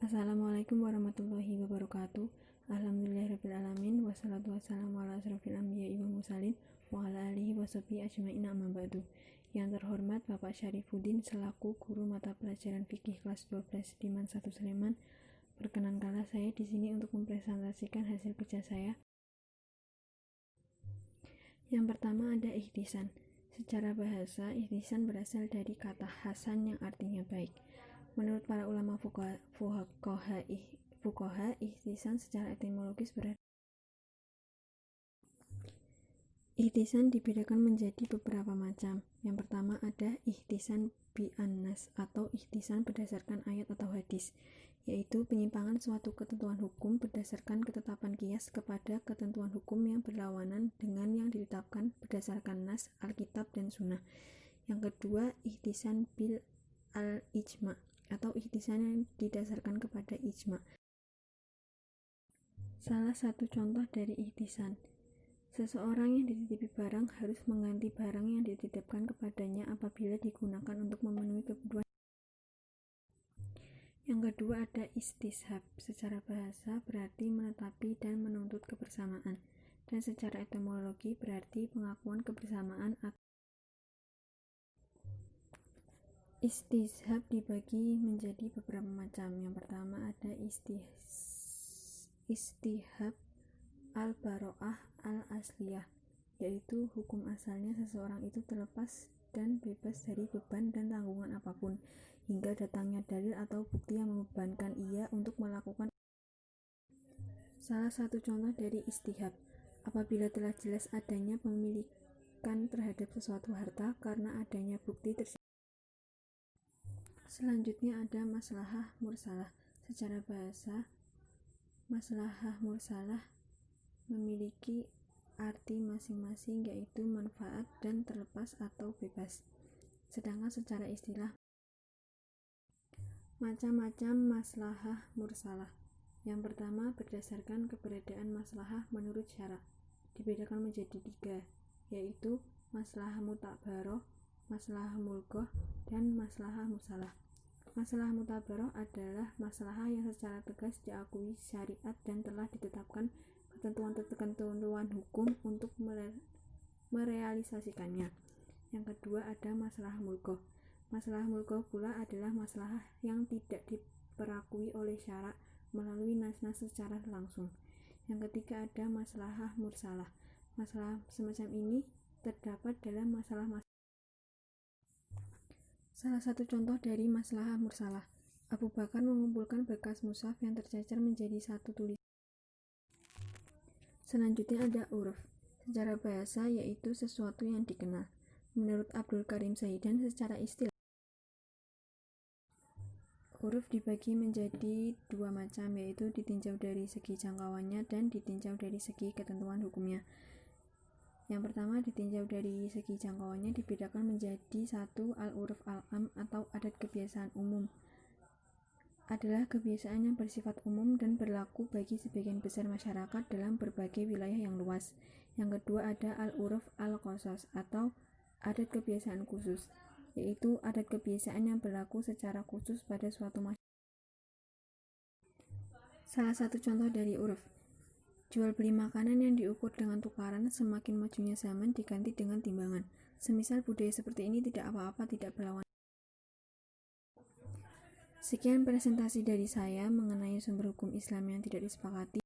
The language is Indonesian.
Assalamualaikum warahmatullahi wabarakatuh. Alhamdulillahirrabbilalamin. Wassalatu wassalamu ala asrofil anbiya'i wal mursalin wa ala alihi washabihi ajma'in amma ba'du. Yang terhormat Bapak Syarifuddin selaku guru mata pelajaran fikih kelas 12 di Man 1 Sleman. Perkenankanlah saya di sini untuk mempresentasikan hasil kerja saya. Yang pertama ada ihtisan. Secara bahasa, ihtisan berasal dari kata hasan yang artinya baik. Menurut para ulama fuqaha, ihtisan secara etimologis berarti ihtisan dibedakan menjadi beberapa macam. Yang pertama ada ihtisan bi'an-nas atau ihtisan berdasarkan ayat atau hadis, yaitu penyimpangan suatu ketentuan hukum berdasarkan ketetapan qiyas kepada ketentuan hukum yang berlawanan dengan yang ditetapkan berdasarkan nas, Alkitab dan Sunnah. Yang kedua, ihtisan bil al-ijma atau ihtisan yang didasarkan kepada ijma. Salah satu contoh dari ihtisan, seseorang yang dititipi barang harus mengganti barang yang dititipkan kepadanya apabila digunakan untuk memenuhi kebutuhan. Yang kedua ada istishab. Secara bahasa berarti menetapi dan menuntut kebersamaan, dan secara etimologi berarti pengakuan kebersamaan. Istishab dibagi menjadi beberapa macam. Yang pertama ada istihab al-baro'ah al-asliyah, yaitu hukum asalnya seseorang itu terlepas dan bebas dari beban dan tanggungan apapun hingga datangnya dalil atau bukti yang membebankan ia untuk melakukan. Salah satu contoh dari istihab, apabila telah jelas adanya pemilikan terhadap sesuatu harta karena adanya bukti tersebut. Selanjutnya ada maslahah mursalah. Secara bahasa, maslahah mursalah memiliki arti masing-masing, yaitu manfaat dan terlepas atau bebas. Sedangkan secara istilah, macam-macam maslahah mursalah. Yang pertama, berdasarkan keberadaan maslahah menurut syara, dibedakan menjadi 3, yaitu maslahah mutakbaroh, maslahah mulgoh, dan maslahah mursalah. Maslahah mutabaroh adalah maslahah yang secara tegas diakui syariat dan telah ditetapkan ketentuan hukum untuk merealisasikannya. Yang kedua ada maslahah mulgoh. Maslahah mulgoh pula adalah maslahah yang tidak diperakui oleh syara melalui nas-nas secara langsung. Yang ketiga ada maslahah mursalah. Masalah semacam ini terdapat dalam masalah-masalah. Salah satu contoh dari maslahah mursalah, Abu Bakar mengumpulkan bekas mushaf yang tercecer menjadi satu tulisan. Selanjutnya ada uruf. Secara bahasa yaitu sesuatu yang dikenal. Menurut Abdul Karim Zaidan, secara istilah uruf dibagi menjadi 2 macam, yaitu ditinjau dari segi jangkauannya dan ditinjau dari segi ketentuan hukumnya. Yang pertama, ditinjau dari segi jangkauannya dibedakan menjadi 1. Al-uruf al-am atau adat kebiasaan umum, adalah kebiasaan yang bersifat umum dan berlaku bagi sebagian besar masyarakat dalam berbagai wilayah yang luas. Yang kedua ada al-uruf al-khosos atau adat kebiasaan khusus, yaitu adat kebiasaan yang berlaku secara khusus pada suatu masyarakat. Salah satu contoh dari uruf, jual beli makanan yang diukur dengan tukaran, semakin majunya zaman diganti dengan timbangan. Semisal budaya seperti ini tidak apa-apa, tidak berlawan. Sekian presentasi dari saya mengenai sumber hukum Islam yang tidak disepakati.